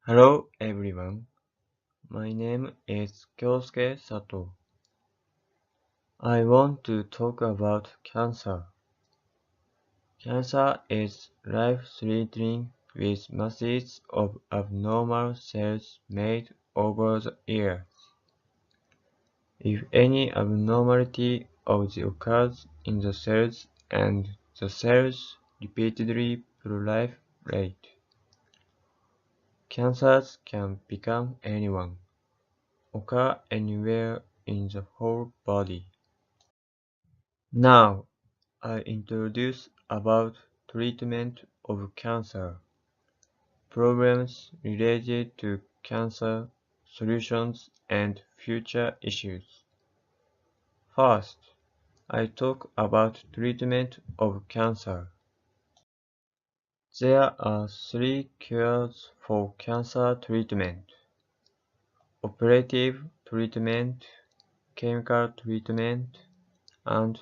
Hello everyone, my name is Kyosuke Sato. I want to talk about cancer. Cancer is life-threatening with masses of abnormal cells made over the years. If any abnormality occurs in the cells and the cells repeatedly proliferate, cancers can become anyone, occur anywhere in the whole body. Now, I introduce about treatment of cancer, problems related to cancer, solutions, and future issues. First, I talk about treatment of cancer. There are three cures for cancer treatment: operative treatment, chemical treatment, and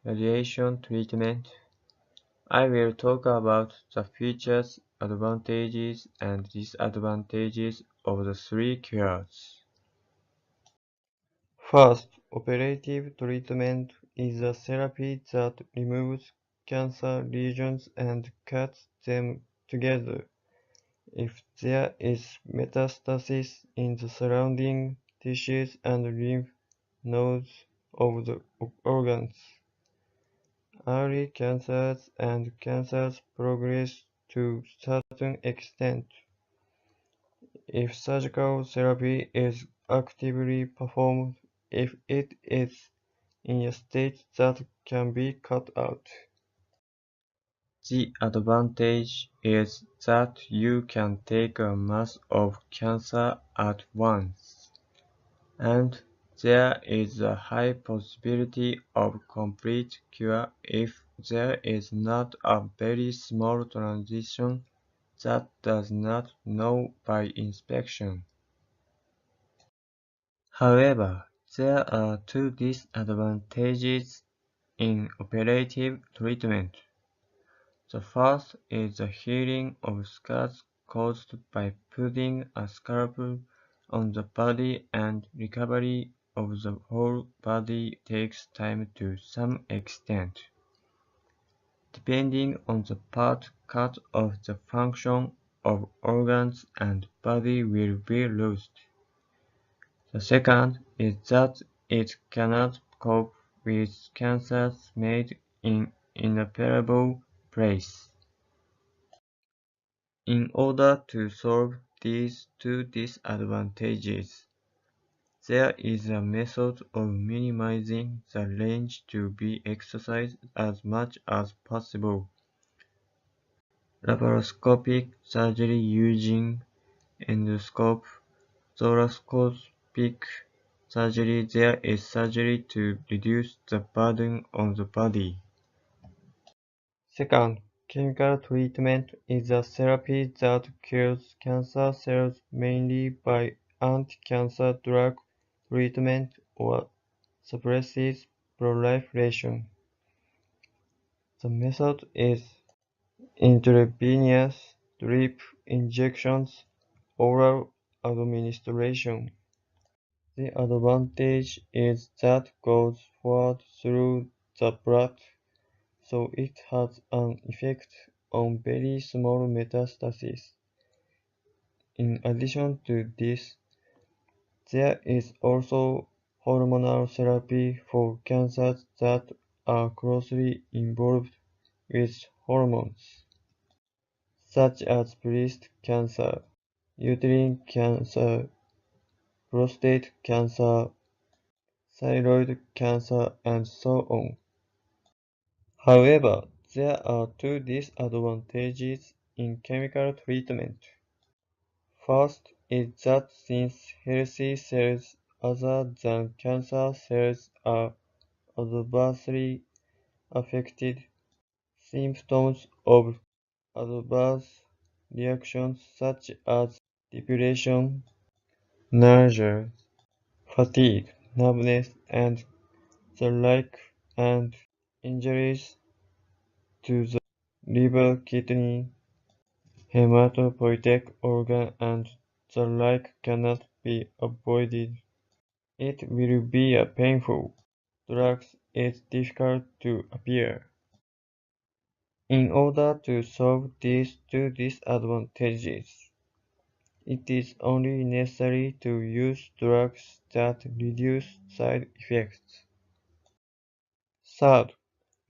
radiation treatment. I will talk about the features, advantages, and disadvantages of the three cures. First, operative treatment is a therapy that removes cancer lesions and cuts them together. If there is metastasis in the surrounding tissues and lymph nodes of the organs, early cancers and cancers progress to a certain extent. If surgical therapy is actively performed, if it is in a state that can be cut out. The advantage is that you can take a mass of cancer at once, and there is a high possibility of complete cure if there is not a very small transition that does not know by inspection. However, there are two disadvantages in operative treatment. The first is the healing of scars caused by putting a scalpel on the body, and recovery of the whole body takes time to some extent. Depending on the part cut off, the function of organs and body will be lost. The second is that it cannot cope with cancers made in inoperable place. In order to solve these two disadvantages, there is a method of minimizing the range to be exercised as much as possible. Laparoscopic surgery using endoscope, thoracoscopic surgery. There is surgery to reduce the burden on the body. Second, chemical treatment is a therapy that kills cancer cells mainly by anti-cancer drug treatment or suppresses proliferation. The method is intravenous drip injections, oral administration. The advantage is that goes forward through the blood, so it has an effect on very small metastases. In addition to this, there is also hormonal therapy for cancers that are closely involved with hormones, such as breast cancer, uterine cancer, prostate cancer, thyroid cancer, and so on. However, there are two disadvantages in chemical treatment. First is that since healthy cells other than cancer cells are adversely affected, symptoms of adverse reactions such as depression, nausea, fatigue, numbness, and the like, and injuries to the liver, kidney, hematopoietic organ, and the like cannot be avoided. It will be a painful. Drugs is difficult to appear. In order to solve these two disadvantages, it is only necessary to use drugs that reduce side effects. Third,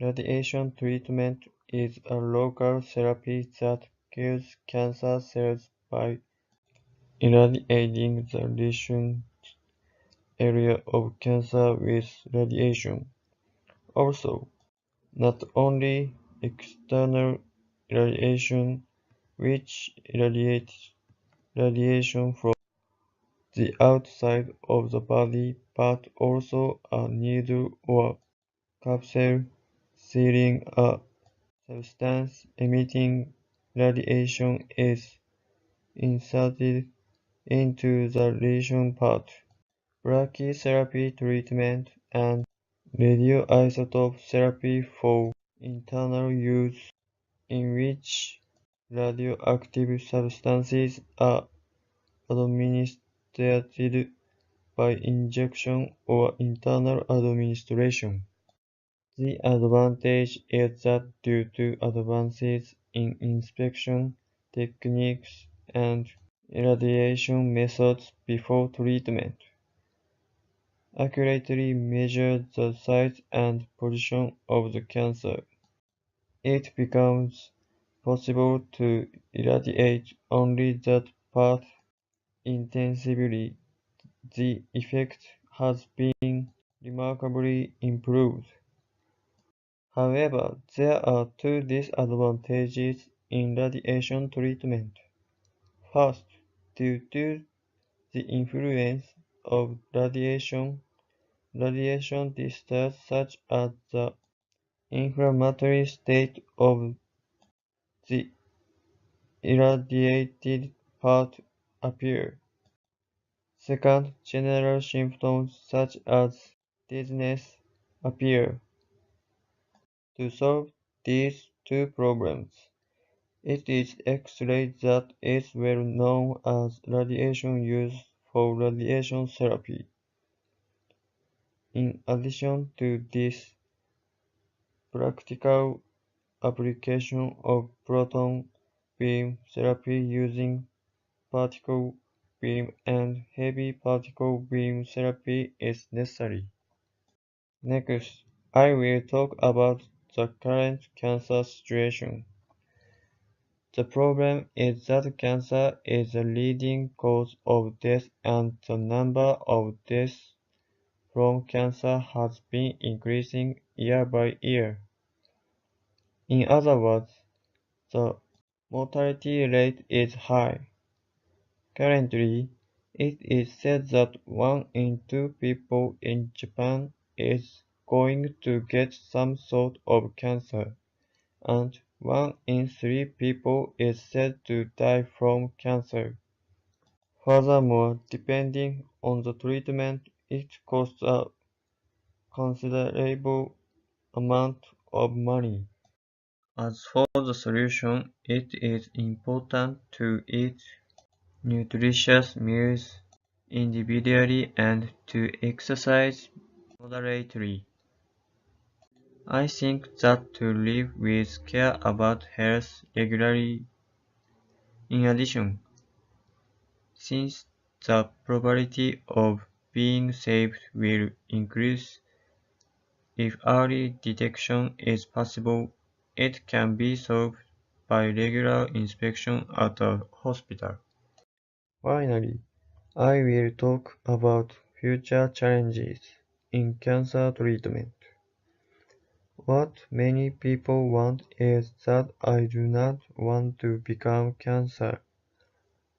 radiation treatment is a local therapy that kills cancer cells by irradiating the lesion area of cancer with radiation. Also, not only external irradiation, which irradiates radiation from the outside of the body, but also a needle or capsule sealing a substance emitting radiation is inserted into the lesion part. Brachytherapy treatment and radioisotope therapy for internal use, in which radioactive substances are administered by injection or internal administration. The advantage is that due to advances in inspection techniques and irradiation methods before treatment, accurately measure the size and position of the cancer. It becomes possible to irradiate only that part intensively. The effect has been remarkably improved. However, there are two disadvantages in radiation treatment. First, due to the influence of radiation discharge such as the inflammatory state of the irradiated part appear. Second, general symptoms such as dizziness appear. To solve these two problems, it is X-ray that is well known as radiation used for radiation therapy. In addition to this, practical application of proton beam therapy using particle beam and heavy particle beam therapy is necessary. Next, I will talk about the current cancer situation. The problem is that cancer is the leading cause of death and the number of deaths from cancer has been increasing year by year. In other words, the mortality rate is high. Currently, it is said that 1 in 2 people in Japan is going to get some sort of cancer, and 1 in 3 people is said to die from cancer. Furthermore, depending on the treatment, it costs a considerable amount of money. As for the solution, it is important to eat nutritious meals individually and to exercise moderately. I think that to live with care about health regularly. In addition, since the probability of being saved will increase if early detection is possible, it can be solved by regular inspection at a hospital. Finally, I will talk about future challenges in cancer treatment. What many people want is that I do not want to become cancer,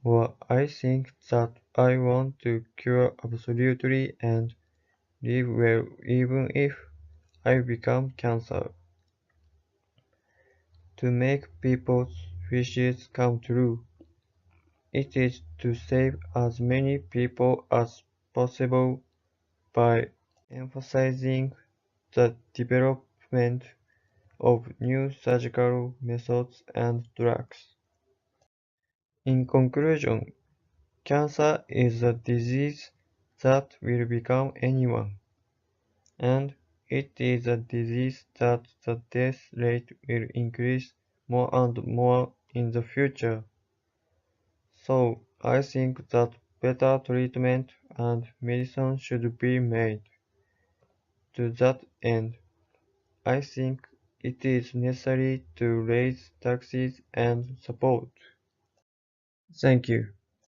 or I think that I want to cure absolutely and live well even if I become cancer. To make people's wishes come true, it is to save as many people as possible by emphasizing the development of new surgical methods and drugs. In conclusion, Cancer is a disease that will become anyone, and it is a disease that the death rate will increase more and more in the future. So I think that better treatment and medicine should be made. To that end, I think it is necessary to raise taxes and support. Thank you.